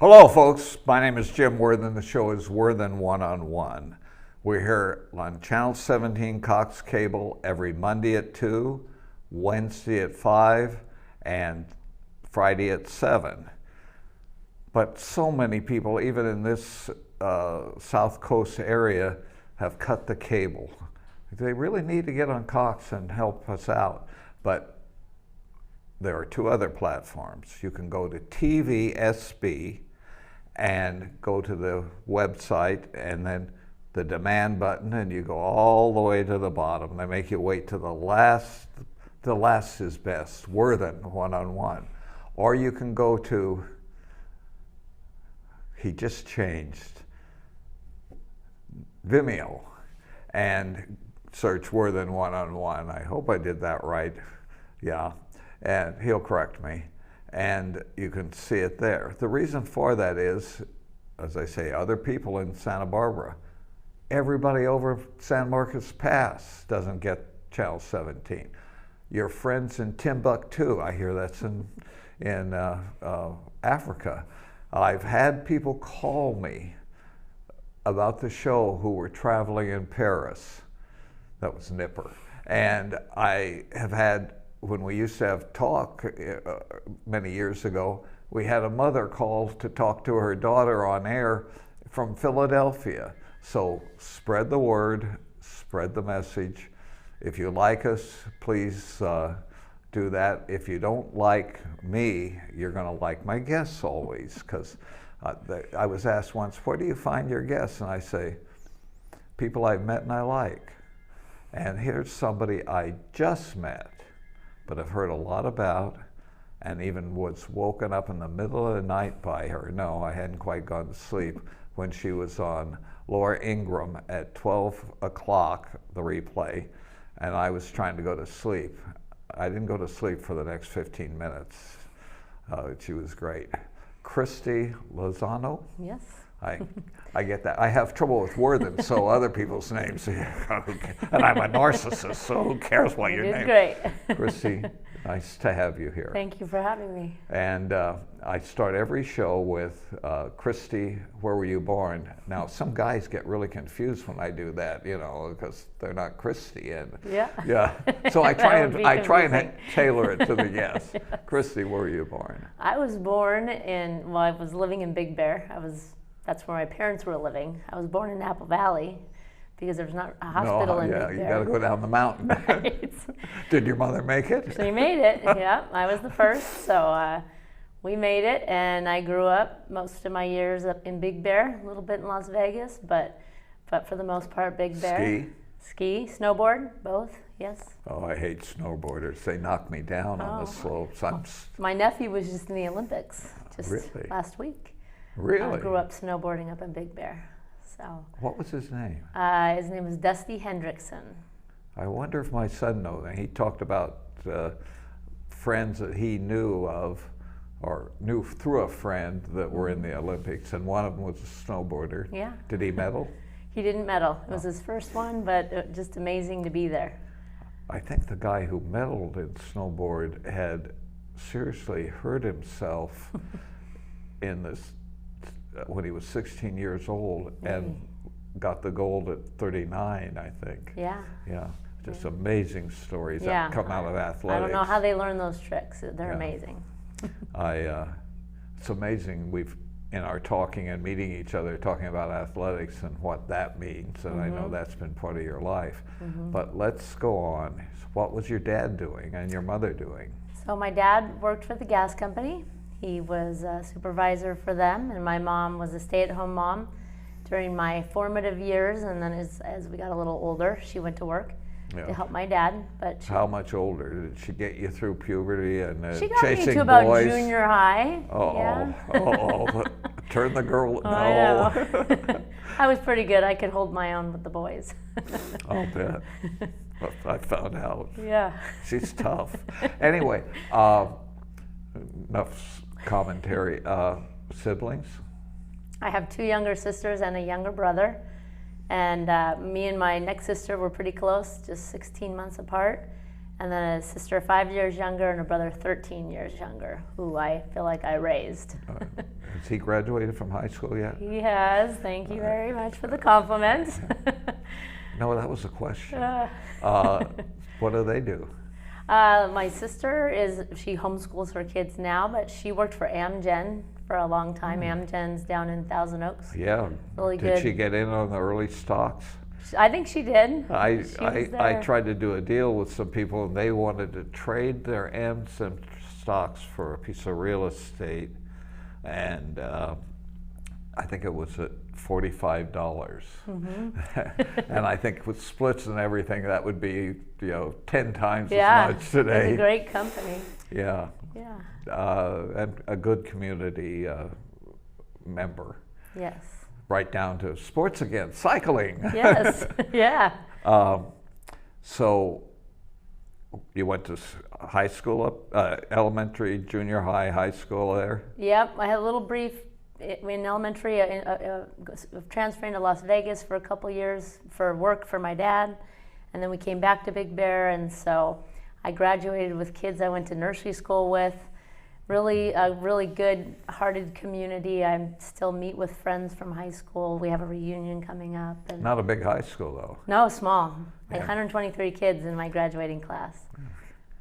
Hello, folks. My name is Jim Worthen. The show is Worthen One-on-One. We're here on Channel 17 Cox Cable every Monday at 2, Wednesday at 5, and Friday at 7. But so many people, even in this South Coast area, have cut the cable. They really need to get on Cox and help us out. But there are two other platforms. You can go to TVSB and go to the website and then the demand button, and you go all the way to the bottom. They make you wait to the last. The last is best, Worthen One-on-One. Or you can go to, he just changed, Vimeo, and search Worthen One-on-One. I hope I did that right. Yeah, and he'll correct me. And you can see it there. The reason for that is, as I say, other people in Santa Barbara. Everybody over San Marcos Pass doesn't get Channel 17. Your friends in Timbuktu, I hear that's in Africa. I've had people call me about the show who were traveling in Paris. That was Nipper. And I have had, when we used to have talk many years ago, we had a mother call to talk to her daughter on air from Philadelphia. So spread the word, spread the message. If you like us, please do that. If you don't like me, you're going to like my guests always, because I was asked once, where do you find your guests? And I say, people I've met and I like. And here's somebody I just met, but I've heard a lot about, and even was woken up in the middle of the night by her. No, I hadn't quite gone to sleep when she was on Laura Ingraham at 12 o'clock, the replay, and I was trying to go to sleep. I didn't go to sleep for the next 15 minutes. She was great. Christy Lozano? Yes. I get that. I have trouble with Worthen, so other people's names. And I'm a narcissist, so who cares what your name is? Great. Christy, nice to have you here. Thank you for having me. And I start every show with Christy, where were you born? Now, some guys get really confused when I do that, you know, because they're not Christy. And yeah. So I try and tailor it to the guests. Yes. Christy, where were you born? I was born in, well, I was living in Big Bear. That's where my parents were living. I was born in Apple Valley because there's not a hospital in Big Bear. Yeah, you got to go down the mountain. Right. Did your mother make it? She made it, yeah. I was the first, so we made it, and I grew up most of my years up in Big Bear, a little bit in Las Vegas, but for the most part, Big Bear. Ski, snowboard, both, yes. Oh, I hate snowboarders. They knock me down on the slopes. My nephew was just in the Olympics really? Last week. Really? I grew up snowboarding up in Big Bear. So. What was his name? His name was Dusty Hendrickson. I wonder if my son knows. He talked about friends that he knew of, or knew through a friend that were in the Olympics, and one of them was a snowboarder. Yeah. Did he medal? He didn't medal. It was his first one, but just amazing to be there. I think the guy who medaled in snowboard had seriously hurt himself in this when he was 16 years old and got the gold at 39, I think. Yeah. Yeah. Just amazing stories that come out of athletics. I don't know how they learn those tricks. They're amazing. It's amazing. We've, in our talking and meeting each other, talking about athletics and what that means, and I know that's been part of your life. But let's go on. What was your dad doing and your mother doing? So my dad worked for the gas company. He was a supervisor for them, and my mom was a stay-at-home mom during my formative years, and then as we got a little older, she went to work to help my dad. But how much older? Did she get you through puberty and she got chasing me to about boys? Junior high. Turn the girl, no. I know. I was pretty good. I could hold my own with the boys. I'll bet. I found out. Yeah. She's tough. Anyway, enough commentary. Siblings? I have two younger sisters and a younger brother. And me and my next sister were pretty close, just 16 months apart. and then a sister 5 years younger and a brother 13 years younger, who I feel like I raised. Has he graduated from high school yet? He has. Thank you very much for the compliment. No, that was a question. What do they do? My sister she homeschools her kids now, but she worked for Amgen for a long time. Amgen's down in Thousand Oaks. Yeah. Really Did good. she get in on the early stocks? I think she did. I tried to do a deal with some people, and they wanted to trade their Amgen stocks for a piece of real estate, and I think it was at $45. And I think with splits and everything, that would be 10 times as much today. It's a great company. Yeah. Yeah. And a good community member. Yes. Right down to sports again, cycling. Yes. Yeah. So you went to high school elementary, junior high, high school there? Yep. I had a little brief in elementary, transferring to Las Vegas for a couple years for work for my dad. And then we came back to Big Bear, and so I graduated with kids I went to nursery school with. Really, a really good-hearted community. I still meet with friends from high school. We have a reunion coming up. And not a big high school, though. No, small. Like 123 kids in my graduating class.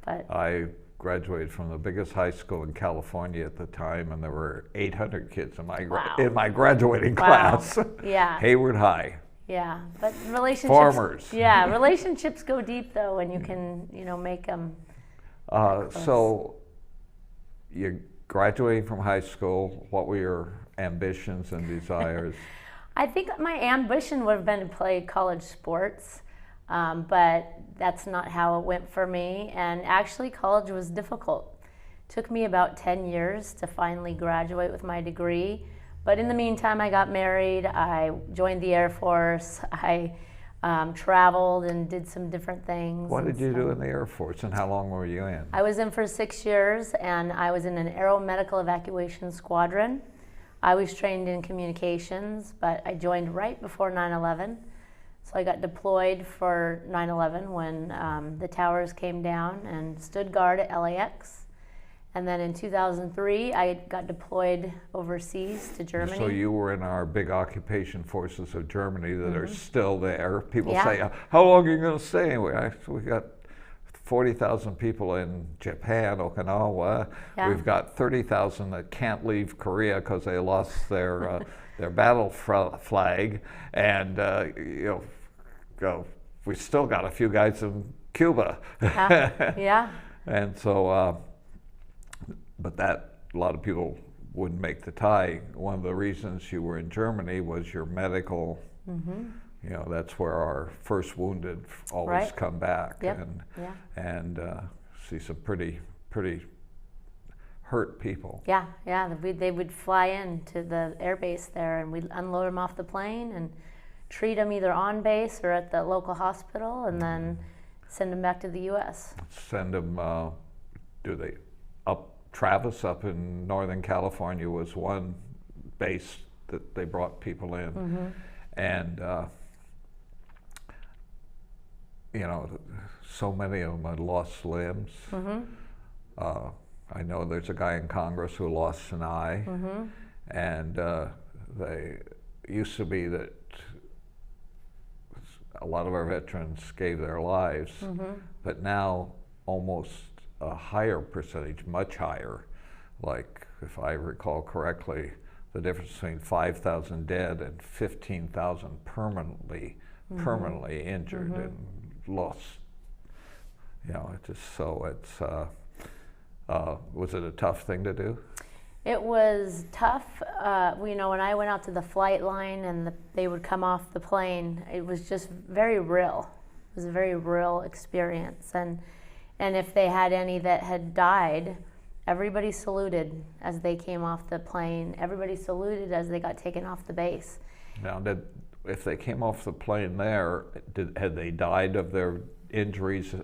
But I graduated from the biggest high school in California at the time, and there were 800 kids in my graduating class. Yeah. Hayward High. Yeah, but relationships. Farmers. Yeah, relationships go deep though, and you can make them. So, you're graduating from high school. What were your ambitions and desires? I think my ambition would have been to play college sports, but that's not how it went for me. And actually, college was difficult. It took me about 10 years to finally graduate with my degree. But in the meantime, I got married. I joined the Air Force. I traveled and did some different things. What did you do in the Air Force, and how long were you in? I was in for 6 years, and I was in an aeromedical evacuation squadron. I was trained in communications, but I joined right before 9/11. So I got deployed for 9/11 when the towers came down, and stood guard at LAX. And then in 2003, I got deployed overseas to Germany. So you were in our big occupation forces of Germany that are still there. People say, how long are you going to stay? We got 40,000 people in Japan, Okinawa. Yeah. We've got 30,000 that can't leave Korea because they lost their battle flag. And we still got a few guys in Cuba. Yeah. And so... but that, a lot of people wouldn't make the tie. One of the reasons you were in Germany was your medical, that's where our first wounded always come back. Yep. And see some pretty hurt people. Yeah. They would fly into the air base there, and we'd unload them off the plane and treat them either on base or at the local hospital, and then send them back to the U.S. Send them, Travis up in Northern California was one base that they brought people in. And, so many of them had lost limbs. I know there's a guy in Congress who lost an eye. And they used to be that a lot of our veterans gave their lives, but now almost a higher percentage, much higher, like if I recall correctly, the difference between 5,000 dead and 15,000 permanently injured and lost. Was it a tough thing to do? It was tough. When I went out to the flight line and they would come off the plane, it was just very real. It was a very real experience. And if they had any that had died, everybody saluted as they came off the plane. Everybody saluted as they got taken off the base. Now, if they came off the plane there, had they died of their injuries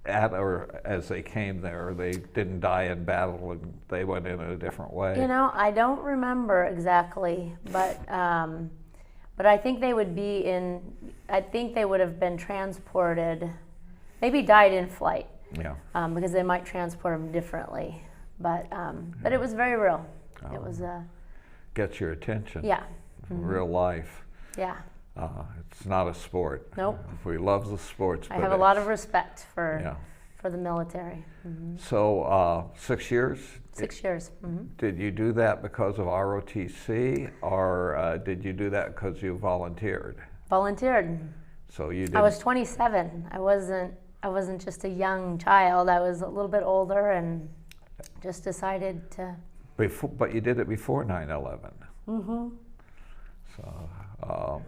at or as they came there? They didn't die in battle and they went in a different way? I don't remember exactly, but I think they would be I think they would have been transported maybe died in flight. Yeah. Because they might transport them differently. But it was very real. It was gets your attention. Yeah. Real life. Yeah. It's not a sport. Nope. We love the sports. I have a lot of respect for the military. So 6 years? 6 years. Did you do that because of ROTC, or did you do that because you volunteered? Volunteered. So you did. I was 27. I wasn't just a young child. I was a little bit older and just decided to. But you did it before 9/11. So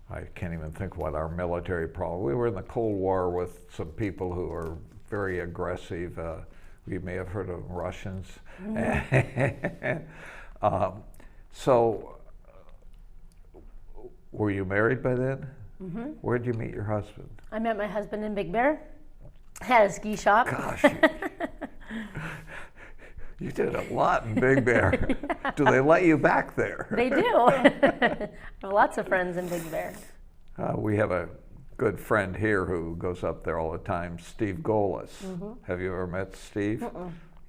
I can't even think what our military problem. We were in the Cold War with some people who were very aggressive. You may have heard of Russians. So, were you married by then? Where did you meet your husband? I met my husband in Big Bear. Had a ski shop. Gosh, you did a lot in Big Bear. Yeah. Do they let you back there? They do. I have lots of friends in Big Bear. We have a good friend here who goes up there all the time, Steve Golis. Have you ever met Steve?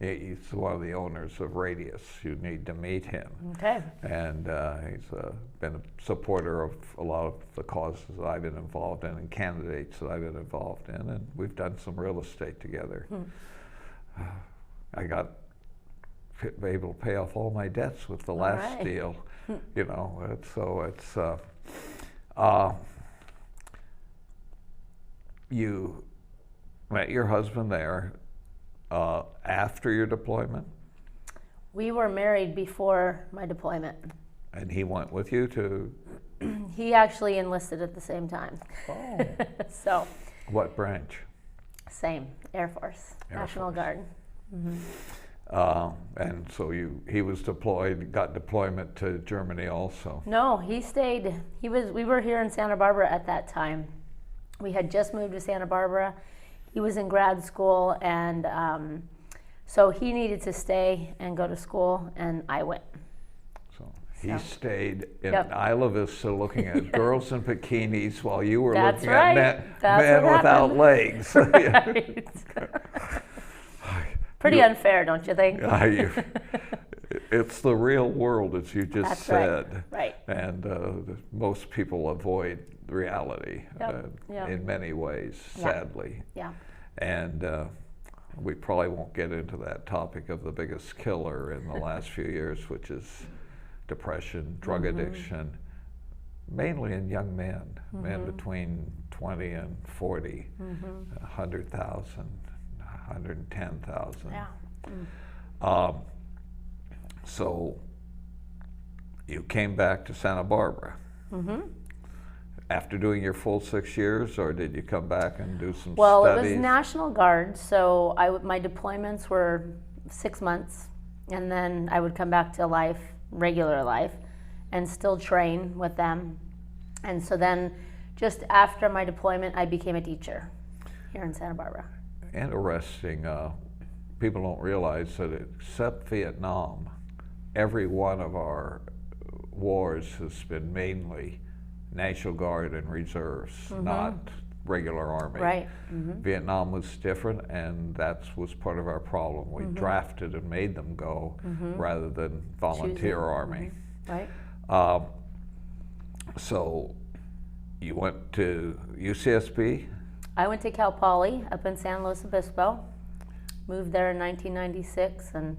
He's one of the owners of Radius. You need to meet him. Okay. And he's been a supporter of a lot of the causes that I've been involved in and candidates that I've been involved in, and we've done some real estate together. I got able to pay off all my debts with the last deal. You know, you met your husband there after your deployment? We were married before my deployment. And he went with you to? He actually enlisted at the same time. Oh. So. What branch? Same, Air Force, National Guard. And so he was deployed, got deployment to Germany also? No, he stayed. We were here in Santa Barbara at that time. We had just moved to Santa Barbara. He was in grad school, and so he needed to stay and go to school, and I went. So he stayed in Isla Vista looking at girls in bikinis while you were looking at men without legs. Right. Pretty unfair, don't you think? It's the real world, as you just said. Right. And most people avoid reality in many ways, sadly. Yeah. And we probably won't get into that topic of the biggest killer in the last few years, which is depression, drug addiction, mainly in young men, men between 20 and 40, 100,000. 110,000. Yeah. So you came back to Santa Barbara after doing your full 6 years, or did you come back and do some Well, studies? it was National Guard, so my deployments were 6 months, and then I would come back to life, regular life, and still train with them. And so then, just after my deployment, I became a teacher here in Santa Barbara. Interesting. People don't realize that except Vietnam, every one of our wars has been mainly National Guard and reserves, not regular Army. Right. Vietnam was different, and that was part of our problem. We drafted and made them go rather than volunteer Army. Right. So you went to UCSB? I went to Cal Poly up in San Luis Obispo, moved there in 1996 and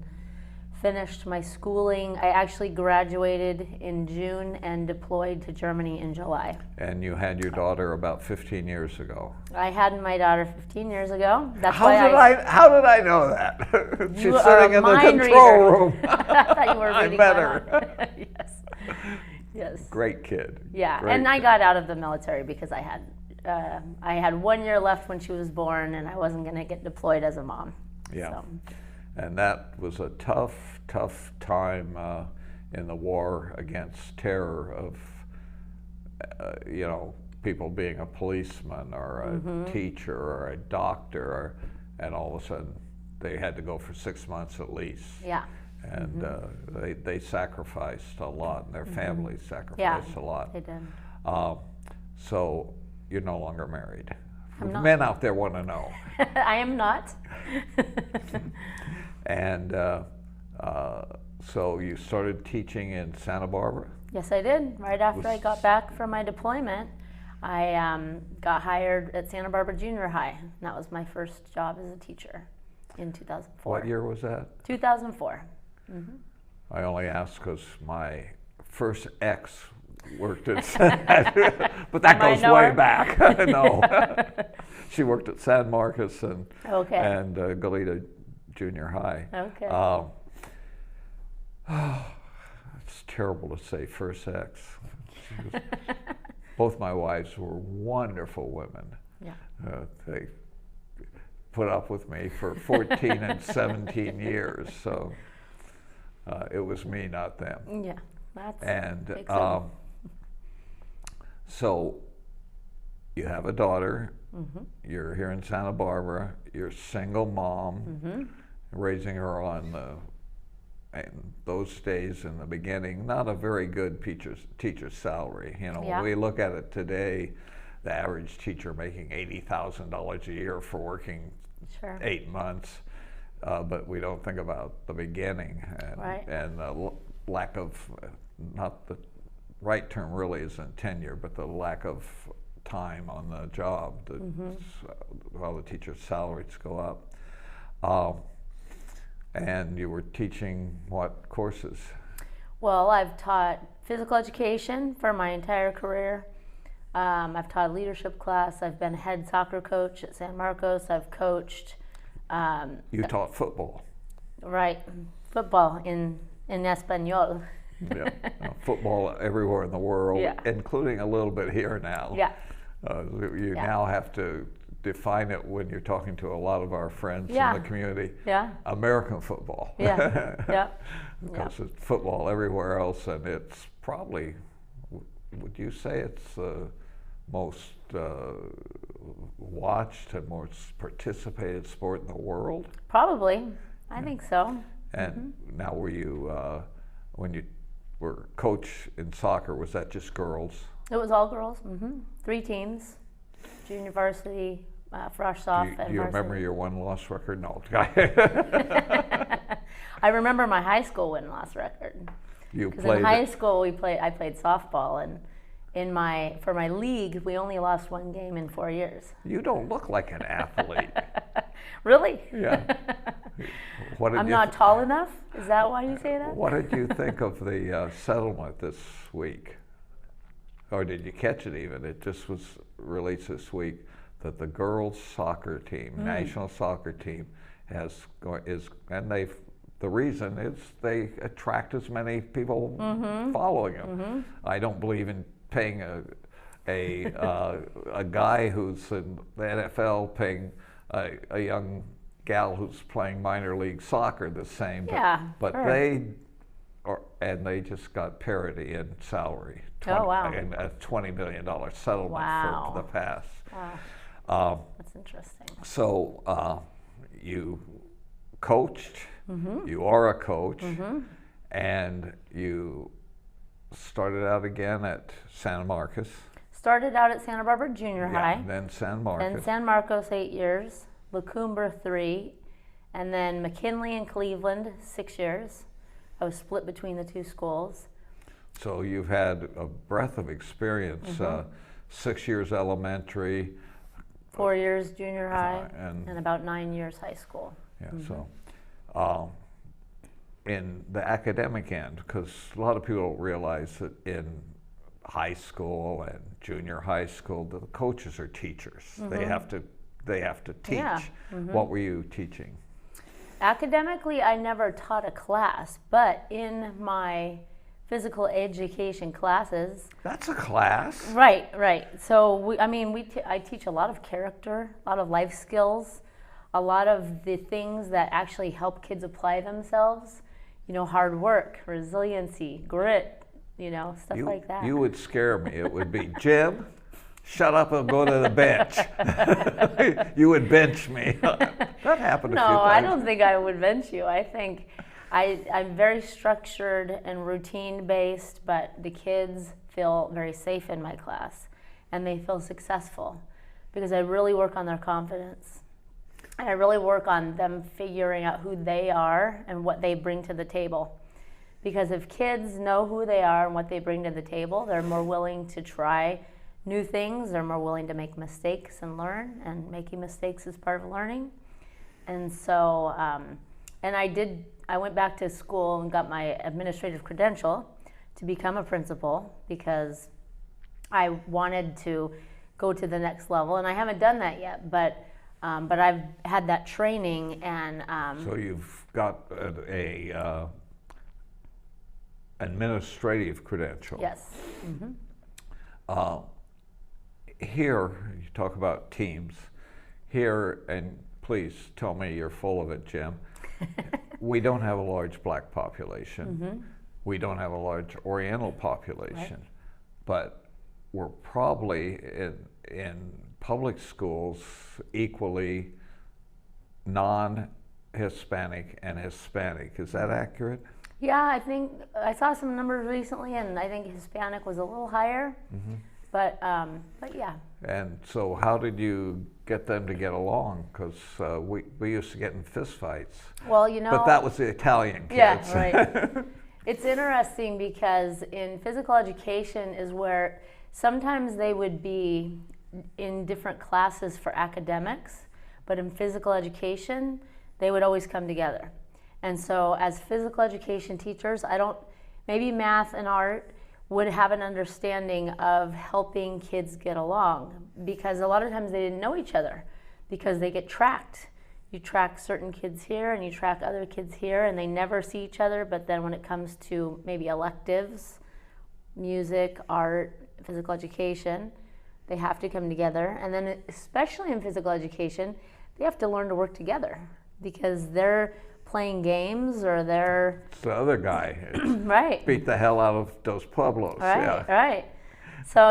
finished my schooling. I actually graduated in June and deployed to Germany in July. And you had your daughter about 15 years ago. I had my daughter 15 years ago. That's how did I know that? She's sitting in the control room. I thought you were reading I met her. Yes. Yes. Great kid. Yeah, Great and kid. I got out of the military because I had 1 year left when she was born, and I wasn't going to get deployed as a mom. Yeah. So. And that was a tough time in the war against terror of, people being a policeman or a teacher or a doctor, and all of a sudden they had to go for 6 months at least. Yeah. And they sacrificed a lot, and their families sacrificed a lot. They did. So you're no longer married. I'm not. Men out there want to know. I am not. And so you started teaching in Santa Barbara? Yes, I did. Right after I got back from my deployment, I got hired at Santa Barbara Junior High. And that was my first job as a teacher in 2004. What year was that? 2004. Mm-hmm. I only asked because my first ex worked at, but that goes way back. No, she worked at San Marcos and Goleta Junior High. Okay. It's terrible to say first ex. Both my wives were wonderful women. Yeah. They put up with me for 14 and 17 years, so it was me, not them. Yeah, that's and so you have a daughter. Mm-hmm. You're here in Santa Barbara. You're a single mom, mm-hmm. raising her on in those days in the beginning, not a very good teacher's salary. You know, when we look at it today, the average teacher making $80,000 a year for working 8 months, but we don't think about the beginning and the lack of, not the right term really isn't tenure, but the lack of time on the job, while the teacher's salaries go up. And you were teaching what courses? Well, I've taught physical education for my entire career. I've taught a leadership class. I've been head soccer coach at San Marcos. I've coached. You taught football. Right, football in Espanol. Yeah, football everywhere in the world, including a little bit here now. Yeah. You now have to define it when you're talking to a lot of our friends in the community. Yeah. American football. Yeah. Yeah. Because it's football everywhere else, and it's probably, would you say it's the most watched and most participated sport in the world? Probably. I think so. And now were you, when you were coach in soccer, was that just girls? It was all girls. 3 teams, junior varsity, frosh soft, and varsity. Do you remember your win-loss record? No. I remember my high school win-loss record. Because in high school I played softball, and for my league we only lost 1 game in 4 years. You don't look like an athlete. Really? Yeah. I'm not tall enough? Is that why you say that? What did you think of the settlement this week? Or did you catch it even? It just was released this week that the girls' soccer team, national soccer team, the reason is they attract as many people following them. I don't believe in paying a guy who's in the NFL paying a young gal who's playing minor league soccer the same. But they just got parity in salary. And a $20 million settlement for the past. Wow. That's interesting. So you coached, you are a coach, and you started out again at San Marcos. Started out at Santa Barbara Junior High. Then San Marcos. Then San Marcos 8 years, La Cumbre 3, and then McKinley and Cleveland 6 years. I was split between the 2 schools. So you've had a breadth of experience, 6 years elementary. 4 years junior high, and about 9 years high school. Yeah, so in the academic end, because a lot of people don't realize that in high school and junior high school, the coaches are teachers. They have to teach. What were you teaching? Academically, I never taught a class, but in my physical education classes. That's a class. Right. So I teach a lot of character, a lot of life skills, a lot of the things that actually help kids apply themselves. You know, hard work, resiliency, grit, stuff like that. You would scare me. It would be, Jim, shut up and go to the bench. You would bench me. That happened a few times. No, I don't think I would bench you. I think I'm very structured and routine based, but the kids feel very safe in my class. and they feel successful, because I really work on their confidence. And I really work on them figuring out who they are and what they bring to the table. Because if kids know who they are and what they bring to the table, they're more willing to try new things, they're more willing to make mistakes and learn, and making mistakes is part of learning. And so, and I went back to school and got my administrative credential to become a principal, because I wanted to go to the next level, and I haven't done that yet, but I've had that training, and so you've got a administrative credential. Yes. Here, you talk about teams. Here, and please tell me you're full of it, Jim. We don't have a large black population. We don't have a large Oriental population, but we're probably in public schools equally non-Hispanic and Hispanic. Is that accurate? Yeah, I think I saw some numbers recently, and I think Hispanic was a little higher. But yeah. And so how did you get them to get along? Because we used to get in fistfights. Well, you know. But that was the Italian kids. Yeah, right. It's interesting because in physical education is where sometimes they would be in different classes for academics, but in physical education, they would always come together. And so as physical education teachers, maybe math and art would have an understanding of helping kids get along, because a lot of times they didn't know each other because they get tracked. You track certain kids here and you track other kids here, and they never see each other, but then when it comes to maybe electives, music, art, physical education, they have to come together. And then especially in physical education, they have to learn to work together, because they're playing games or they're... It's the other guy. Right. Beat the hell out of Dos Pueblos. Right, yeah. Right. So,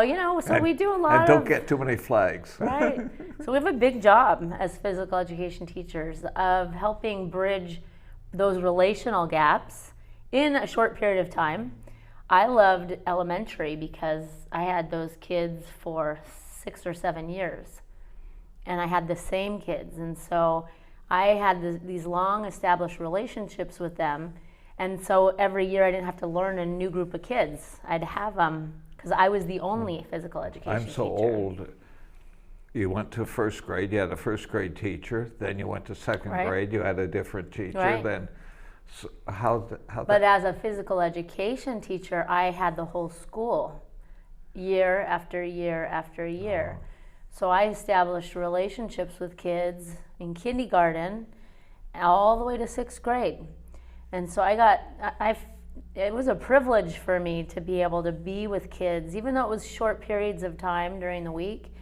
we do a lot of... And don't get too many flags. Right. So we have a big job as physical education teachers of helping bridge those relational gaps in a short period of time. I loved elementary because I had those kids for 6 or 7 years, and I had the same kids, and so I had these long established relationships with them, and so every year I didn't have to learn a new group of kids. I'd have them, because I was the only physical education I'm so teacher. old. You went to first grade, you had a first grade teacher, then you went to second Right. grade, you had a different teacher, Right. then how But as a physical education teacher, I had the whole school, year after year after year. So I established relationships with kids in kindergarten all the way to 6th grade. And so it was a privilege for me to be able to be with kids, even though it was short periods of time during the week.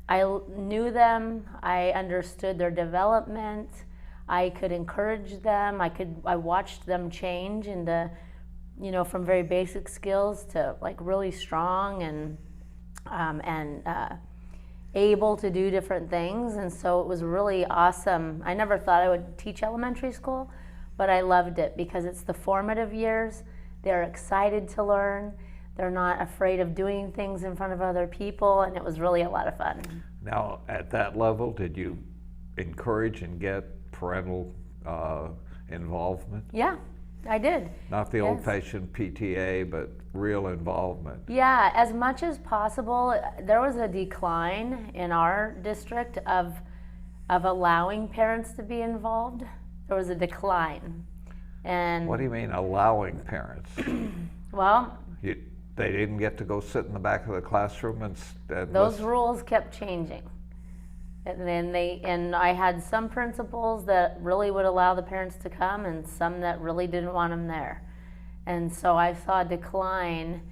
I knew them, I understood their development, I could encourage them, I watched them change into, from very basic skills to like really strong and able to do different things. And so it was really awesome. I never thought I would teach elementary school, but I loved it because it's the formative years. They're excited to learn. They're not afraid of doing things in front of other people, and it was really a lot of fun. Now, at that level, did you encourage and get parental involvement? Yeah, I did. Not the Yes. old-fashioned PTA, but real involvement. Yeah, as much as possible. There was a decline in our district of allowing parents to be involved. There was a decline. And What do you mean allowing parents? well, They didn't get to go sit in the back of the classroom and those listen? rules kept changing. And I had some principals that really would allow the parents to come, and some that really didn't want them there. And so I saw a decline.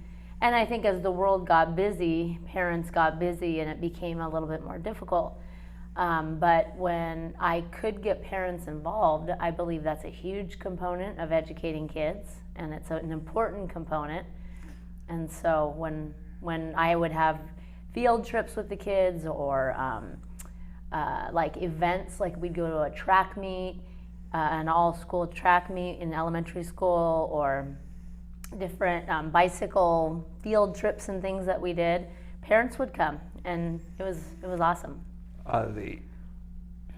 And I think as the world got busy, parents got busy, and it became a little bit more difficult. But when I could get parents involved, I believe that's a huge component of educating kids, and it's an important component. And so when I would have field trips with the kids, or like events, like we'd go to a track meet, an all-school track meet in elementary school, or different bicycle field trips and things that we did, parents would come, and it was awesome.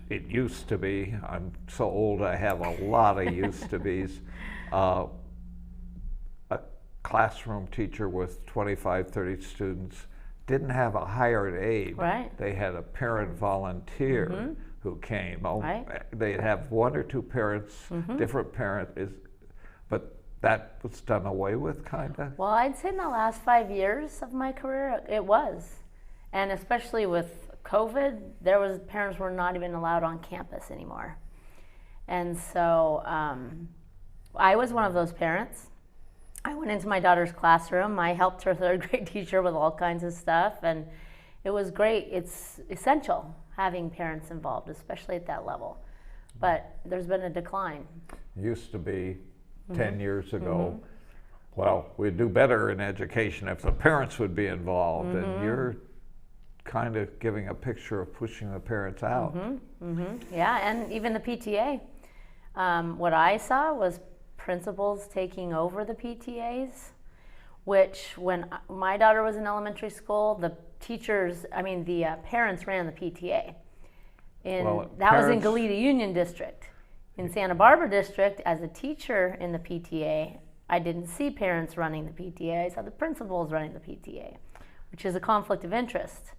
It used to be, I'm so old I have a lot of used to be's, a classroom teacher with 25, 30 students didn't have a hired aide. Right. They had a parent volunteer who came. Right. They'd have one or two parents, different but that was done away with, kind of? Well, I'd say in the last 5 years of my career, it was. And especially with COVID, parents were not even allowed on campus anymore. And so I was one of those parents. I went into my daughter's classroom. I helped her third grade teacher with all kinds of stuff, and it was great. It's essential having parents involved, especially at that level. But there's been a decline. Used to be 10 years ago, well, we'd do better in education if the parents would be involved, and you're kind of giving a picture of pushing the parents out. Yeah, and even the PTA. What I saw was principals taking over the PTAs, which when my daughter was in elementary school, the parents ran the PTA. That was in Goleta Union District. In Santa Barbara District, as a teacher in the PTA, I didn't see parents running the PTA. I saw the principals running the PTA, which is a conflict of interest.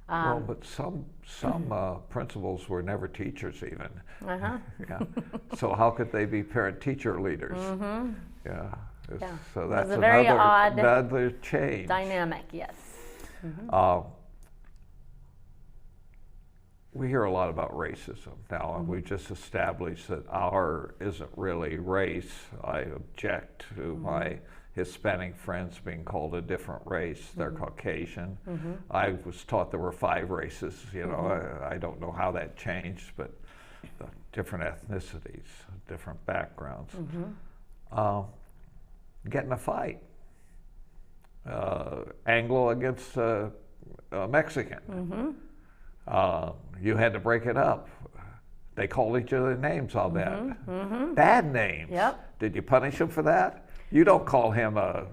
But some principals were never teachers even. Yeah. So how could they be parent-teacher leaders? Yeah. So that's a very odd another change. Dynamic, yes. We hear a lot about racism now, and we just established that our isn't really race. I object to my Hispanic friends being called a different race. They're Caucasian. I was taught there were 5 races. I don't know how that changed, but different ethnicities, different backgrounds. Get in a fight. Anglo against Mexican. You had to break it up. They called each other names, I'll bet. Bad names. Yep. Did you punish them for that? You don't call him a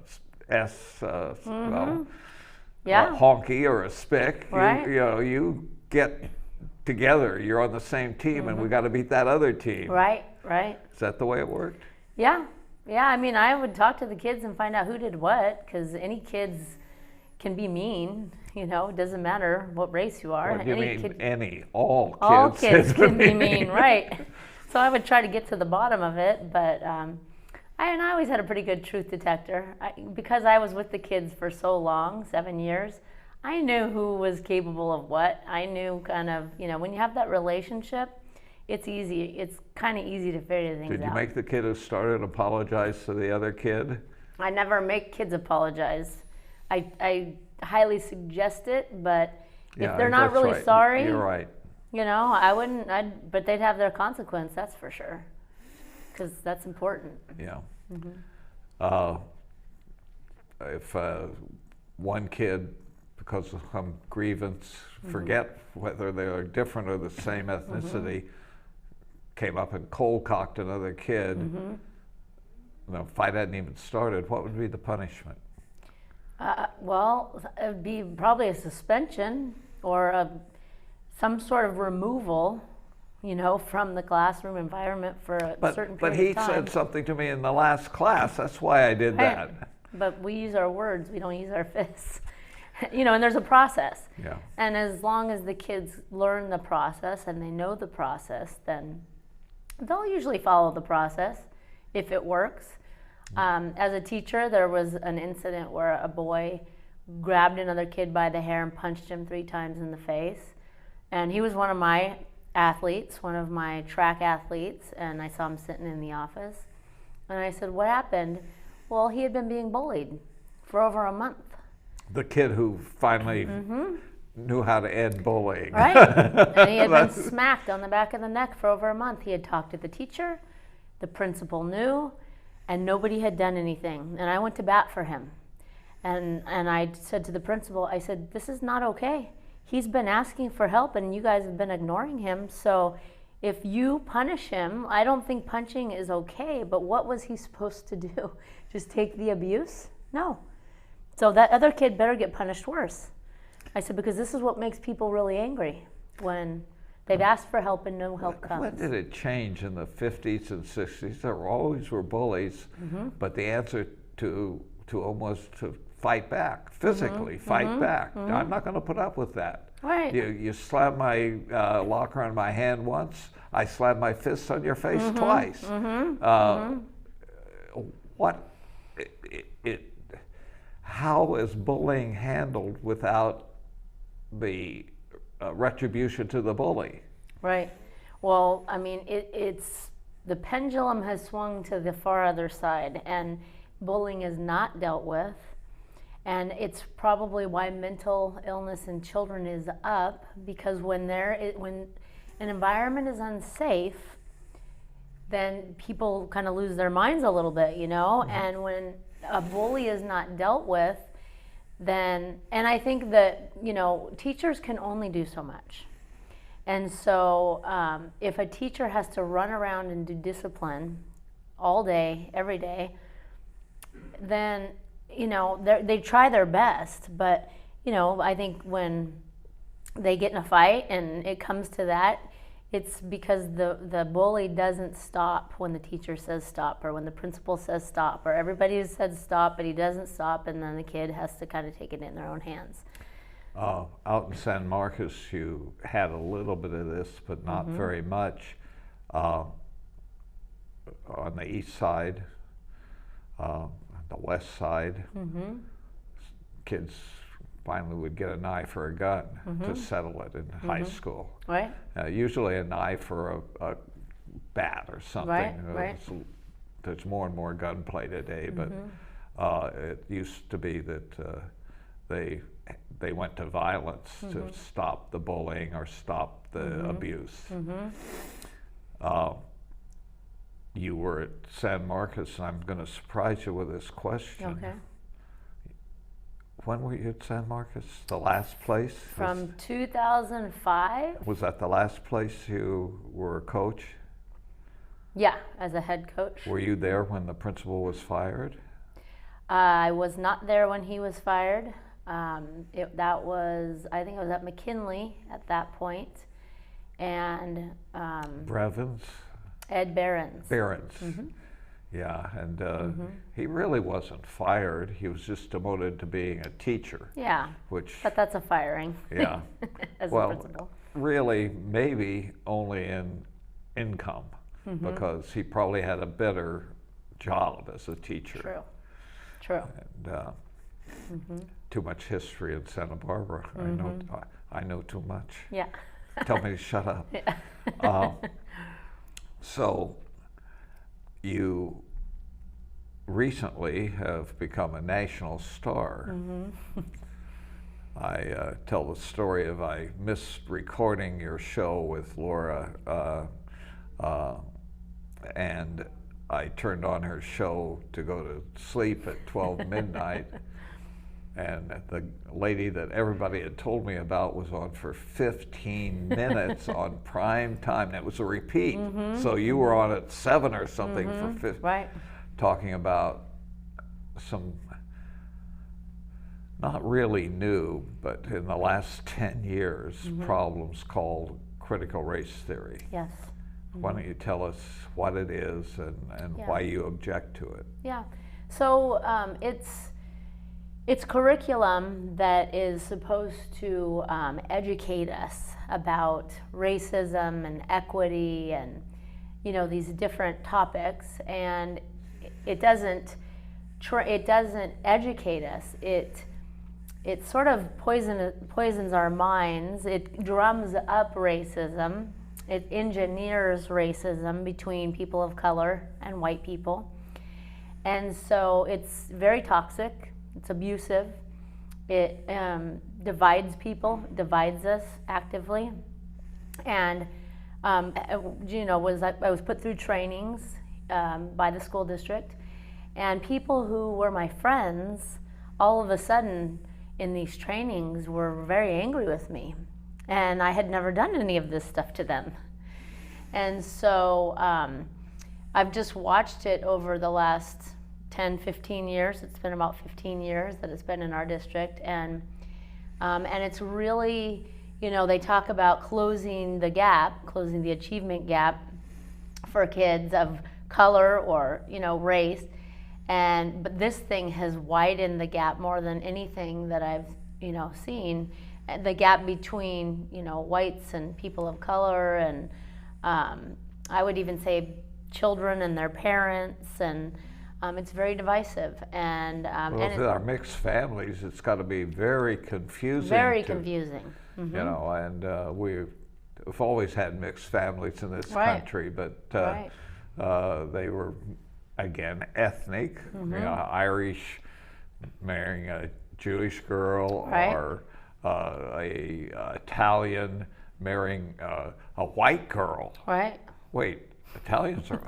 honky or a spick. Right. You get together. You're on the same team, and we got to beat that other team. Right. Is that the way it worked? Yeah. I mean, I would talk to the kids and find out who did what, because any kids can be mean. It doesn't matter what race you are. What do you mean? All kids? All kids can be mean, right? So I would try to get to the bottom of it, but I always had a pretty good truth detector. Because I was with the kids for so long, 7 years, I knew who was capable of what. I knew kind of, when you have that relationship, it's easy. It's kind of easy to figure things out. Did you make the kid who started apologize to the other kid? I never make kids apologize. I highly suggest it, but if they're not really sorry, you're right. I wouldn't. But they'd have their consequence. That's for sure, because that's important. Yeah. If one kid, because of some grievance, forget whether they are different or the same ethnicity, came up and cold-cocked another kid, the fight hadn't even started, what would be the punishment? Well, it would be probably a suspension or some sort of removal, from the classroom environment for a certain period of time. But he said something to me in the last class. That's why I did that. But we use our words. We don't use our fists. And there's a process. Yeah. And as long as the kids learn the process and they know the process, then they'll usually follow the process if it works. As a teacher, there was an incident where a boy grabbed another kid by the hair and punched him 3 times in the face. And he was one of my athletes, one of my track athletes, and I saw him sitting in the office. And I said, "What happened?" Well, he had been being bullied for over a month. The kid who finally knew how to end bullying. Right. And he had been smacked on the back of the neck for over a month. He had talked to the teacher, the principal knew, and nobody had done anything. And I went to bat for him. And I said to the principal, I said, "This is not okay. He's been asking for help and you guys have been ignoring him. So if you punish him, I don't think punching is okay, but what was he supposed to do? Just take the abuse? No. So that other kid better get punished worse." I said, because this is what makes people really angry, when they've asked for help and no help comes. When did it change in the 50s and 60s? There always were bullies, but the answer to them was to fight back, physically fight back. I'm not going to put up with that. Right. You slammed my locker on my hand once, I slammed my fist on your face twice. How is bullying handled without the retribution to the bully? Right. Well, I mean, it's the pendulum has swung to the far other side, and bullying is not dealt with. And it's probably why mental illness in children is up, because when an environment is unsafe, then people kind of lose their minds a little bit, you know? And when a bully is not dealt with, then, and I think that, you know, teachers can only do so much. And so if a teacher has to run around and do discipline all day, every day, then, you know, they try their best. But, you know, I think when they get in a fight and it comes to that, it's because the bully doesn't stop when the teacher says stop, or when the principal says stop, or everybody has said stop, but he doesn't stop, and then the kid has to kind of take it in their own hands. Out in San Marcos, you had a little bit of this, but not very much. On the east side, the west side, kids finally would get a knife or a gun to settle it in high school. Right. Usually a knife or a bat or something. Right. There's more and more gunplay today, but it used to be that they went to violence to stop the bullying or stop the abuse. You were at San Marcos, and I'm going to surprise you with this question. Okay. When were you at San Marcos? The last place? From 2005. Was that the last place you were a coach? Yeah, as a head coach. Were you there when the principal was fired? I was not there when he was fired. I think it was at McKinley at that point. And Brevins? Ed Behrens. Yeah, and he really wasn't fired. He was just demoted to being a teacher. Yeah, but that's a firing. Yeah. As a principal. Really, maybe only in income, because he probably had a better job as a teacher. True. And too much history in Santa Barbara. I know too much. Yeah. Tell me to shut up. Yeah. So you recently have become a national star. I tell the story of I missed recording your show with Laura, and I turned on her show to go to sleep at 12 midnight, and the lady that everybody had told me about was on for 15 minutes on prime time. That was a repeat. So you were on at 7 or something for 15, talking about some not really new, but in the last 10 years, problems called critical race theory. Yes. Why don't you tell us what it is and why you object to it? Yeah. So it's curriculum that is supposed to educate us about racism and equity and, you know, these different topics, and it doesn't educate us. It sort of poisons our minds. It drums up racism. It engineers racism between people of color and white people. And so it's very toxic. It's abusive. It divides people, divides us actively. And you know, I was put through trainings by the school district, and people who were my friends, all of a sudden in these trainings, were very angry with me, and I had never done any of this stuff to them. And so I've just watched it over the last 10, 15 years. It's been about 15 years that it's been in our district, and And it's really, they talk about closing the achievement gap for kids of color or, race. But this thing has widened the gap more than anything that I've, seen. The gap between, whites and people of color, and I would even say children and their parents, and it's very divisive. And with our mixed families, it's got to be very confusing. Very confusing. Mm-hmm. And we've always had mixed families in this country, but they were, again, ethnic. Irish marrying a Jewish girl, or a Italian marrying a white girl. Right. Wait, Italians are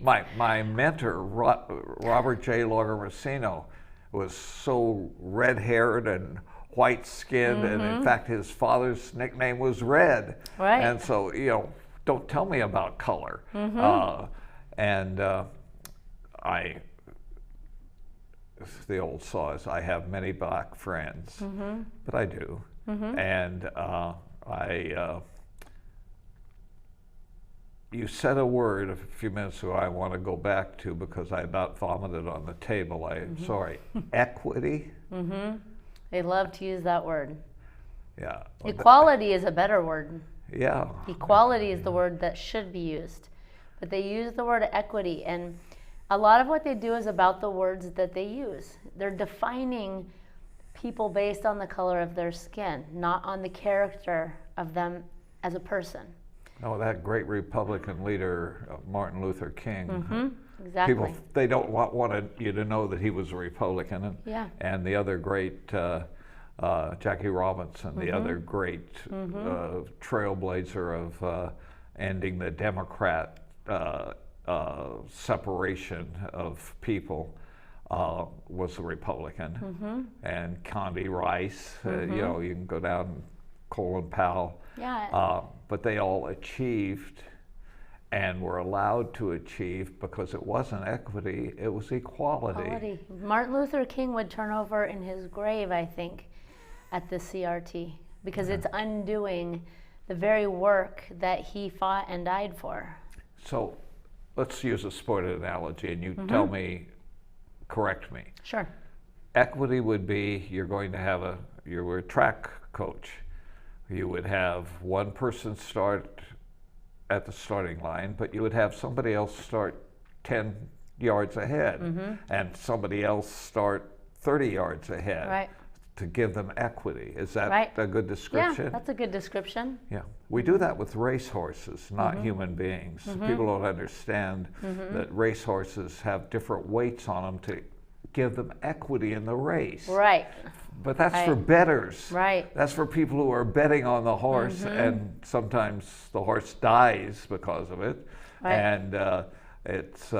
my mentor Robert J. Lagomarsino was so red-haired and white-skinned, and in fact his father's nickname was Red. Right. And so don't tell me about color. The old saw is, I have many black friends, but I do. And you said a word a few minutes ago I want to go back to because I about vomited on the table. I'm sorry. Equity? They love to use that word. Yeah. Equality is a better word. Yeah. Equality is the word that should be used. But they use the word equity, and a lot of what they do is about the words that they use. They're defining people based on the color of their skin, not on the character of them as a person. No, that great Republican leader, Martin Luther King. Exactly. People, they don't want you to know that he was a Republican. And the other great, Jackie Robinson, the other great trailblazer of ending the Democrat separation of people, was a Republican. And Condi Rice, you can go down, Colin Powell. But they all achieved and were allowed to achieve because it wasn't equity, it was equality. Martin Luther King would turn over in his grave, I think, at the CRT, because it's undoing the very work that he fought and died for. So let's use a sport analogy, and you tell me, correct me. Sure. Equity would be, you're a track coach. You would have one person start at the starting line, but you would have somebody else start 10 yards ahead, and somebody else start 30 yards ahead to give them equity. Is that a good description? Yeah, that's a good description. Yeah. We do that with racehorses, not human beings. People don't understand that racehorses have different weights on them to give them equity in the race. Right. But that's for bettors. Right. That's for people who are betting on the horse, and sometimes the horse dies because of it. And it's,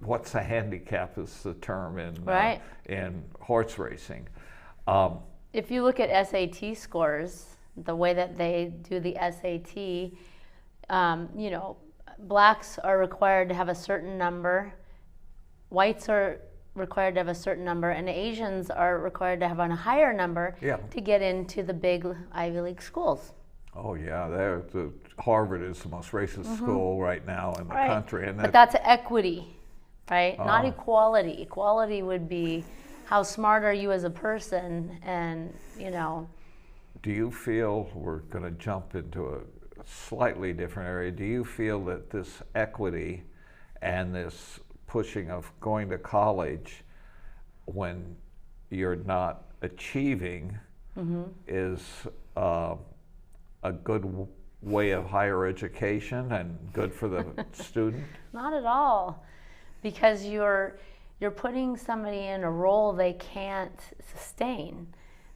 what's a handicap is the term in horse racing. If you look at SAT scores, the way that they do the SAT, blacks are required to have a certain number, whites are required to have a certain number, and Asians are required to have a higher number to get into the big Ivy League schools. Oh yeah, Harvard is the most racist school right now in the country. And but that's equity, right? Not equality. Equality would be how smart are you as a person, and Do you feel, we're going to jump into a slightly different area, do you feel that this equity and this pushing of going to college when you're not achieving is a good way of higher education and good for the student? Not at all, because you're putting somebody in a role they can't sustain.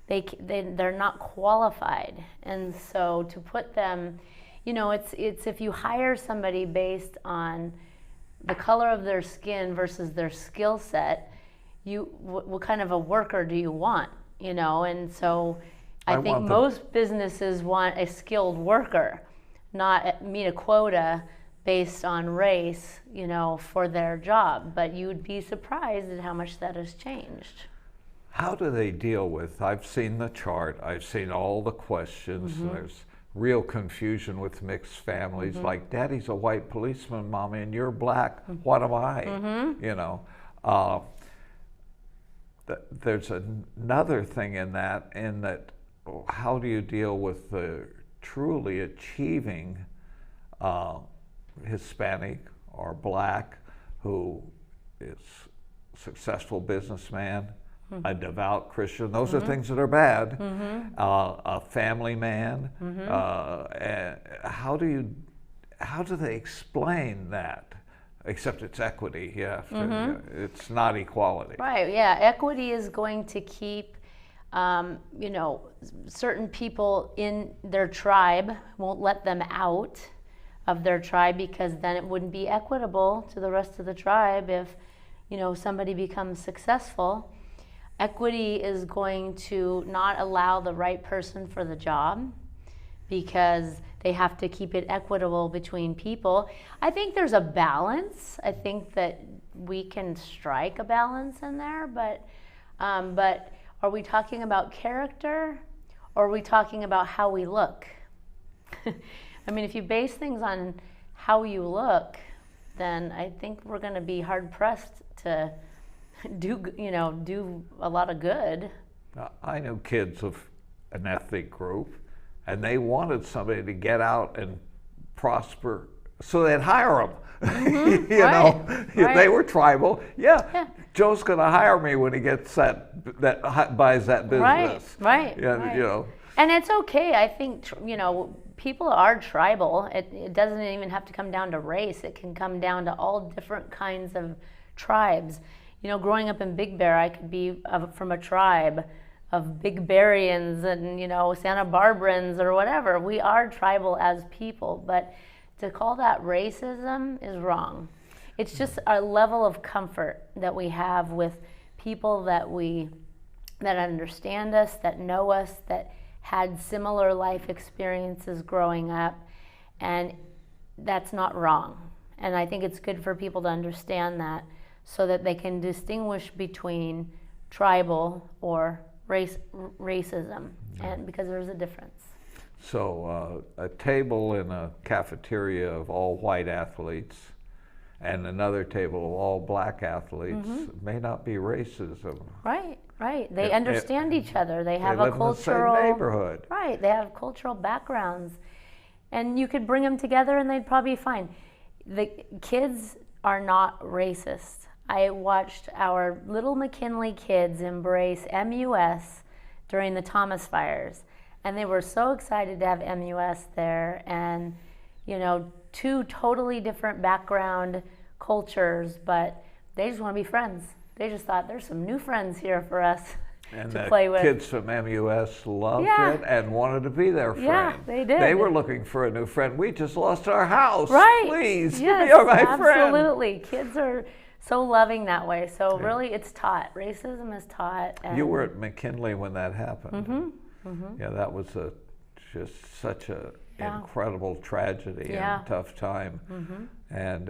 They're not qualified, and so to put them, it's if you hire somebody based on the color of their skin versus their skill set, what kind of a worker do you want? And so I think most businesses want a skilled worker, not meet a quota based on race, for their job. But you would be surprised at how much that has changed. how do they deal with, I've seen the chart, I've seen all the questions, there's real confusion with mixed families, like daddy's a white policeman, mommy, and you're black, what am I? You know, there's another thing in that how do you deal with the truly achieving Hispanic or black who is a successful businessman, a devout Christian, those are things that are bad, a family man, and how do they explain that? Except it's equity, it's not equality. Right, yeah, equity is going to keep, you know, certain people in their tribe, won't let them out of their tribe, because then it wouldn't be equitable to the rest of the tribe if, you know, somebody becomes successful. Equity is going to not allow the right person for the job because they have to keep it equitable between people. I think there's a balance. I think that we can strike a balance in there, but are we talking about character, or are we talking about how we look? I mean, if you base things on how you look, then I think we're going to be hard pressed to do a lot of good. I know kids of an ethnic group, and they wanted somebody to get out and prosper, so they'd hire them. You know, they were tribal. Yeah. Joe's going to hire me when he gets that buys that business. Right. You know. And it's okay. I think, you know, people are tribal. It doesn't even have to come down to race. It can come down to all different kinds of tribes. You know, growing up in Big Bear, I could be from a tribe of Big Bearians and, you know, Santa Barbarans or whatever. We are tribal as people, but to call that racism is wrong. It's just a level of comfort that we have with people that understand us, that know us, that had similar life experiences growing up, and that's not wrong. And I think it's good for people to understand that, so that they can distinguish between tribal or racism, and because there's a difference. So a table in a cafeteria of all white athletes and another table of all black athletes may not be racism. Right. They understand each other. They have live in the same neighborhood. Right. They have cultural backgrounds, and you could bring them together, and they'd probably be fine. The kids are not racist. I watched our little McKinley kids embrace MUS during the Thomas fires, and they were so excited to have MUS there, and, you know, two totally different background cultures, but they just want to be friends. They just thought, there's some new friends here for us to play with. And the kids from MUS loved it and wanted to be their friend. Yeah, they did. They were looking for a new friend. We just lost our house. Right. Please, yes, be my friend. Absolutely. Kids are so loving that way. So really, it's taught. Racism is taught. You were at McKinley when that happened. Yeah, that was just such an incredible tragedy and tough time. And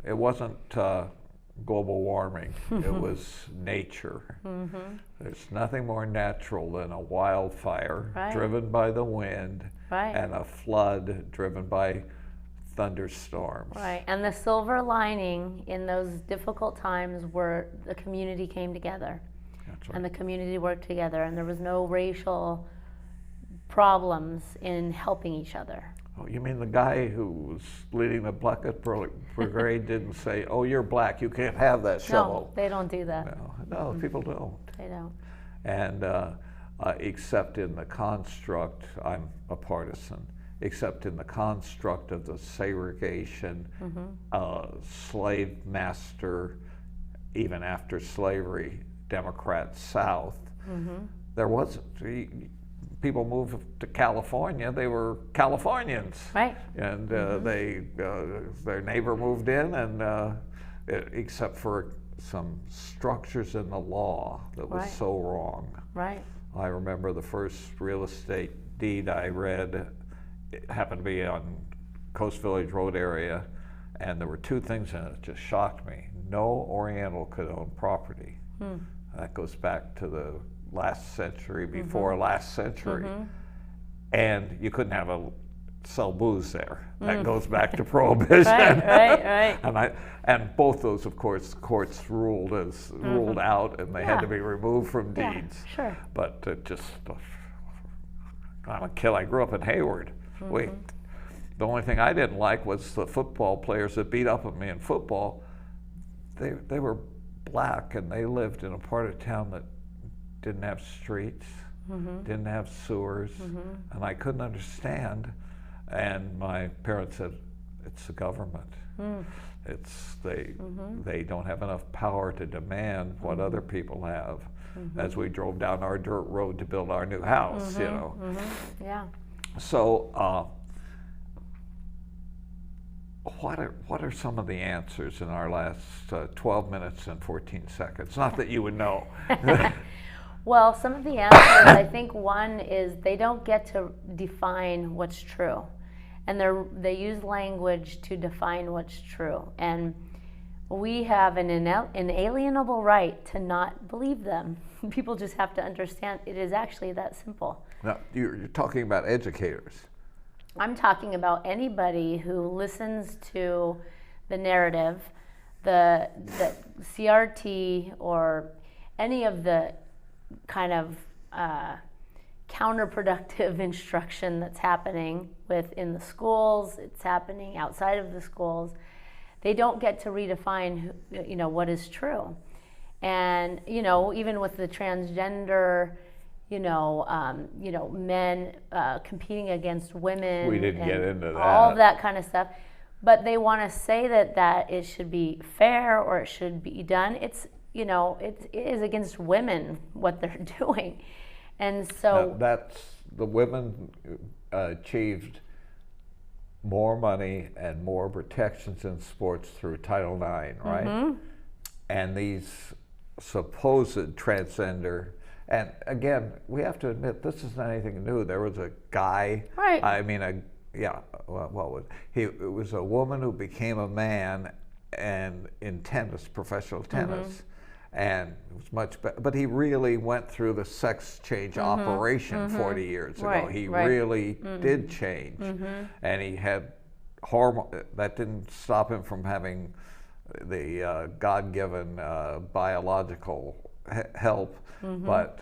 it wasn't global warming. It was nature. There's nothing more natural than a wildfire driven by the wind and a flood driven by thunderstorms. Right, and the silver lining in those difficult times were the community came together. That's right. And the community worked together, and there was no racial problems in helping each other. Oh, you mean the guy who was leading the bucket brigade didn't say, "Oh, you're black, you can't have that shovel"? No, they don't do that. No, people don't. They don't. And except in the construct, I'm a partisan, except in the construct of the segregation, slave master, even after slavery, Democrat South, there wasn't. People moved to California, they were Californians. Right. And their neighbor moved in, and except for some structures in the law that was so wrong. Right. I remember the first real estate deed I read, it happened to be on Coast Village Road area, and there were two things in it that just shocked me. No Oriental could own property. That goes back to the last century, before last century. And you couldn't sell booze there. That goes back to Prohibition. Right. And both those, of course, courts ruled out, and they had to be removed from deeds. Yeah, sure. But I'm a kid. I grew up in Hayward. The only thing I didn't like was the football players that beat up on me in football. They were black, and they lived in a part of town that didn't have streets, didn't have sewers, and I couldn't understand. And my parents said, "It's the government. They don't have enough power to demand what other people have." As we drove down our dirt road to build our new house, you know. Yeah. So, what are some of the answers in our last 12 minutes and 14 seconds? Not that you would know. Well, some of the answers, I think one is they don't get to define what's true. And they use language to define what's true. And we have an inalienable right to not believe them. People just have to understand it is actually that simple. Now, you're talking about educators. I'm talking about anybody who listens to the narrative, the CRT, or any of the kind of counterproductive instruction that's happening within the schools, it's happening outside of the schools. They don't get to redefine, what is true. And, even with the transgender, men competing against women. We didn't get into that. All of that kind of stuff. But they want to say that it should be fair or it should be done. It is against women what they're doing. And so that's the women achieved more money and more protections in sports through Title IX, right? And these supposed transgender, and again, we have to admit this isn't anything new. There was a guy, right? It was a woman who became a man, and in tennis, professional tennis. And it was much better. But he really went through the sex change operation 40 years ago. He really did change. And he had hormone. That didn't stop him from having the God-given biological help. But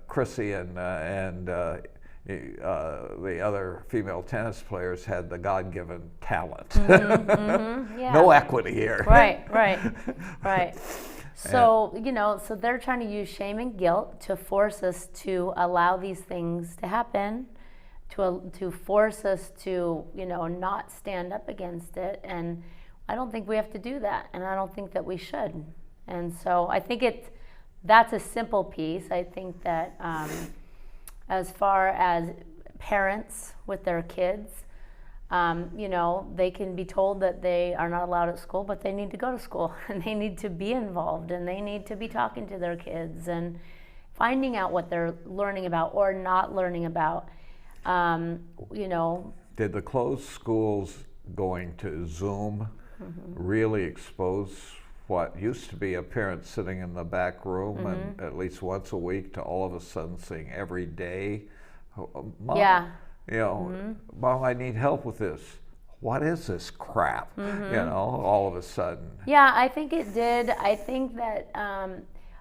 Chrissy and the other female tennis players had the God-given talent. No equity here. Right. So, so they're trying to use shame and guilt to force us to allow these things to happen, to force us to, not stand up against it. And I don't think we have to do that. And I don't think that we should. And so I think that's a simple piece. I think that as far as parents with their kids, they can be told that they are not allowed at school, but they need to go to school and they need to be involved and they need to be talking to their kids and finding out what they're learning about or not learning about. Did the closed schools going to Zoom really expose what used to be a parent sitting in the back room and at least once a week to all of a sudden saying every day, Mom, Mom, I need help with this. What is this crap? All of a sudden. Yeah, I think it did. I think that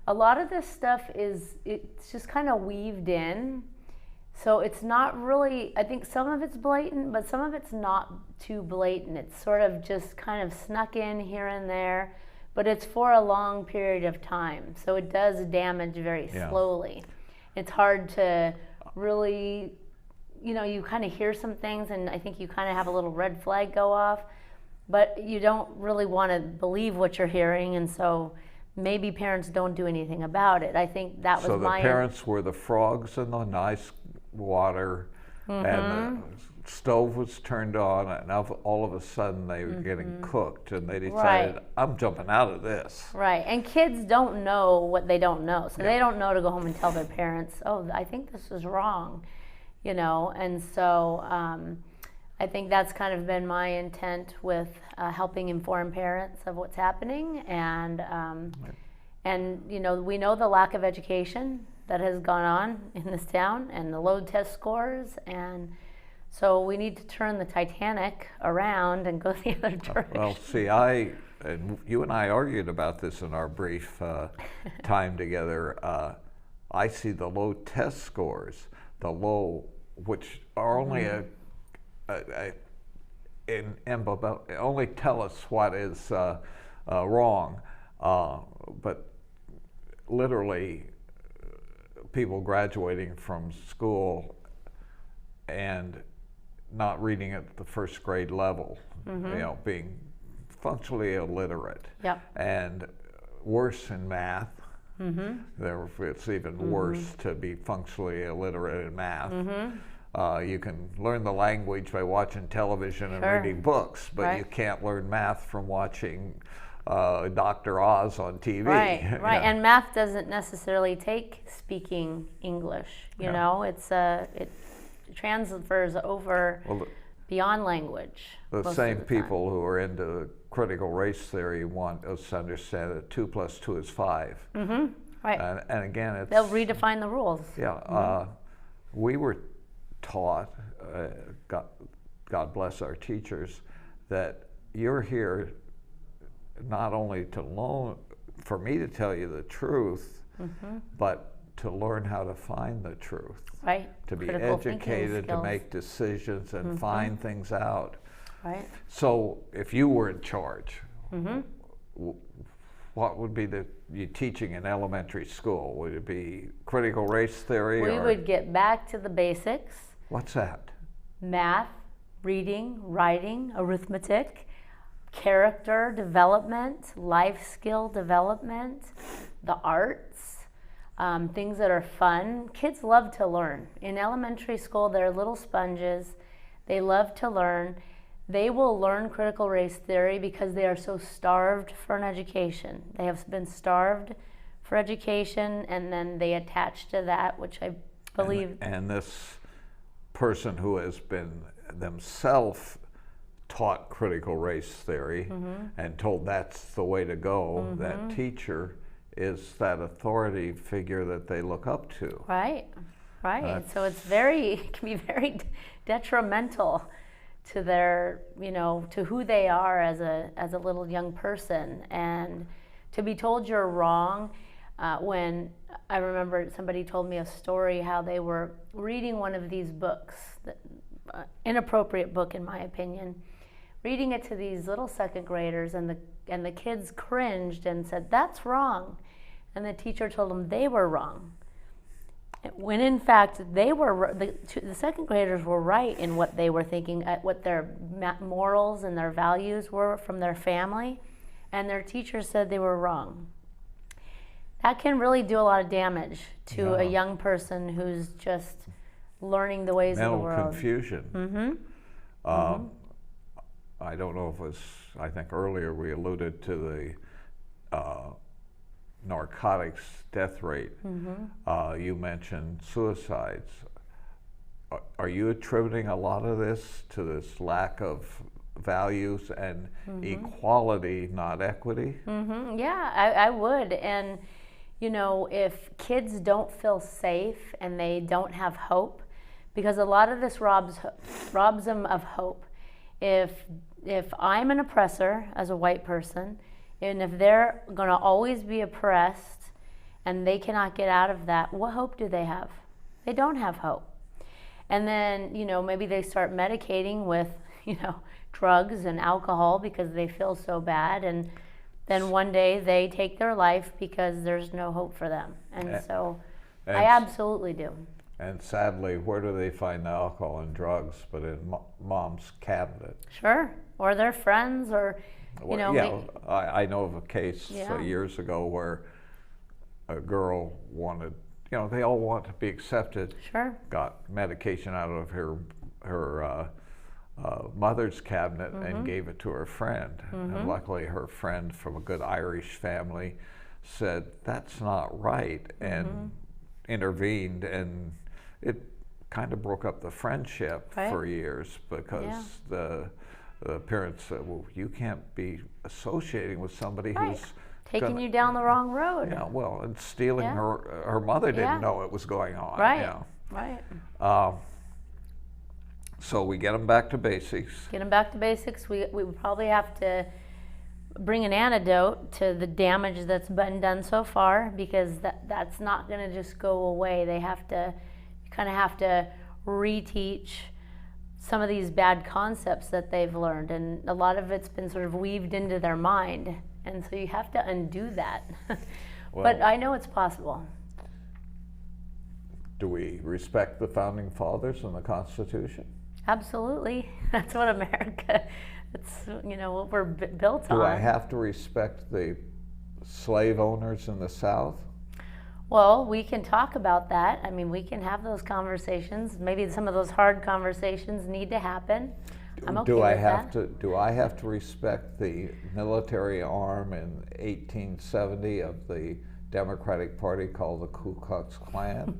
a lot of this stuff it's just kind of weaved in. So it's not really, I think some of it's blatant, but some of it's not too blatant. It's sort of just kind of snuck in here and there, but it's for a long period of time. So it does damage very slowly. It's hard to really, you kind of hear some things and I think you kind of have a little red flag go off, but you don't really want to believe what you're hearing, and so maybe parents don't do anything about it. I think that was so the parents were the frogs in the nice water, and the stove was turned on, and all of a sudden they were getting cooked, and they decided, I'm jumping out of this. Right, and kids don't know what they don't know, so they don't know to go home and tell their parents, oh, I think this is wrong, and so I think that's kind of been my intent with helping inform parents of what's happening, and And we know the lack of education that has gone on in this town and the low test scores, and so we need to turn the Titanic around and go the other direction. Well, see, and you and I argued about this in our brief time together. I see the low test scores, which are only only tell us what is wrong, but literally people graduating from school and not reading at the first grade level, being functionally illiterate. Yep. And worse in math. It's even worse to be functionally illiterate in math. You can learn the language by watching television and reading books, but you can't learn math from watching Dr. Oz on TV. Right. And math doesn't necessarily take speaking English. You know, it transfers over beyond language. The same people who are into critical race theory want us to understand that 2 + 2 is 5. Right. And again, they'll redefine the rules. Yeah. We were taught, God bless our teachers, that you're here not only for me to tell you the truth, but to learn how to find the truth. Right. To be Critical educated, to make decisions and find things out. Right. So if you were in charge, what would be you teaching in elementary school? Would it be critical race theory? We would get back to the basics. What's that? Math, reading, writing, arithmetic, character development, life skill development, the arts, things that are fun. Kids love to learn. In elementary school, they're little sponges. They love to learn. They will learn critical race theory because they are so starved for an education. They have been starved for education, and then they attach to that, which I believe. And this person who has been themselves taught critical race theory and told that's the way to go, that teacher is that authority figure that they look up to. Right. So it can be very detrimental to their, to who they are as a little young person, and to be told you're wrong. When I remember somebody told me a story how they were reading one of these books, inappropriate book in my opinion, reading it to these little second graders, and the kids cringed and said, "That's wrong," and the teacher told them they were wrong. When in fact the second graders were right in what they were thinking, what their morals and their values were from their family, and their teacher said they were wrong. That can really do a lot of damage to a young person who's just learning the ways of the world. Mental confusion. I don't know if it was, I think earlier we alluded to the narcotics death rate. You mentioned suicides. Are you attributing a lot of this to this lack of values and equality, not equity? Yeah, I would. And if kids don't feel safe and they don't have hope, because a lot of this robs them of hope. If I'm an oppressor as a white person, and if they're going to always be oppressed and they cannot get out of that, what hope do they have? They don't have hope. And then, maybe they start medicating with, drugs and alcohol because they feel so bad. And then one day they take their life because there's no hope for them. And I absolutely do. And sadly, where do they find the alcohol and drugs but in mom's cabinet? Sure. Or their friends, or I know of a case years ago where a girl wanted, they all want to be accepted. Sure. Got medication out of her mother's cabinet and gave it to her friend. And luckily, her friend from a good Irish family said that's not right and intervened, and it kind of broke up the friendship for years because the parents said, well, you can't be associating with somebody who's taking you down the wrong road. Yeah, well, and stealing her mother didn't know it was going on. Right, Yeah. right. So we get them back to basics. Get them back to basics. We would probably have to bring an antidote to the damage that's been done so far, because that's not going to just go away. They have to, you kind of have to reteach some of these bad concepts that they've learned, and a lot of it's been sort of weaved into their mind, and so you have to undo that. Well, but I know it's possible. Do we respect the founding fathers and the Constitution? Absolutely. That's what America, it's, you know, what we're built on. Do I have to respect the slave owners in the South? Well, we can talk about that. I mean, we can have those conversations. Maybe some of those hard conversations need to happen. I'm okay with that. Do I have to respect the military arm in 1870 of the Democratic Party called the Ku Klux Klan?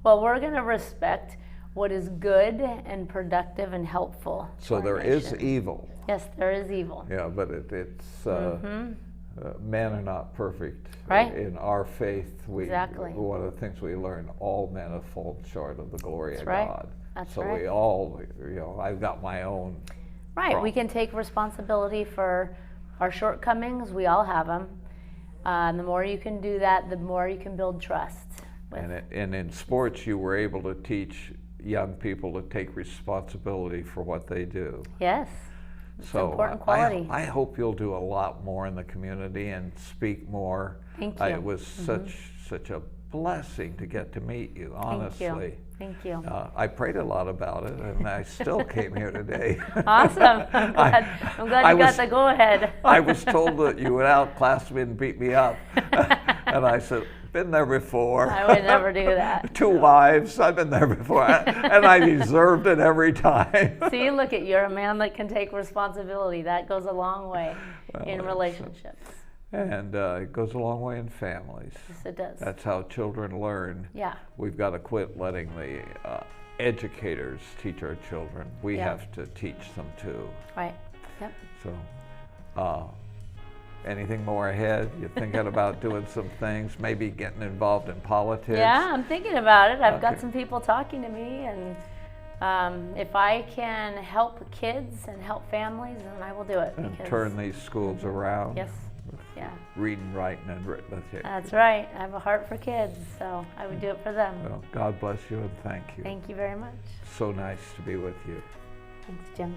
Well, we're going to respect what is good and productive and helpful. So there is evil. Yes, there is evil. Yeah, but it's men are not perfect. Right. In our faith, Exactly. one of the things we learn, all men have fallen short of the glory of God. That's so right. we all, you know, I've got my own. Right. problem. We can take responsibility for our shortcomings. We all have them. The more you can do that, the more you can build trust. And in sports, you were able to teach young people to take responsibility for what they do. Yes. It's an So important quality. I hope you'll do a lot more in the community and speak more. Thank you. It was such a blessing to get to meet you, honestly. Thank you. I prayed a lot about it, and I still came here today. Awesome. I'm glad you got the go-ahead. I was told that you would outclass me and beat me up. And I said, been there before. I would never do that. 2 wives, I've been there before. And I deserved it every time. See, look at you. You're a man that can take responsibility. That goes a long way in relationships. And it goes a long way in families. Yes, it does. That's how children learn. Yeah. We've got to quit letting the educators teach our children. We have to teach them too. Right. Yep. So, anything more ahead? You're thinking about doing some things, maybe getting involved in politics? Yeah, I'm thinking about it. I've got some people talking to me, and if I can help kids and help families, then I will do it. And turn these schools around? Yes. Yeah. Reading, writing, and arithmetic. That's right. I have a heart for kids, so I would do it for them. Well, God bless you and thank you. Thank you very much. So nice to be with you. Thanks, Jim.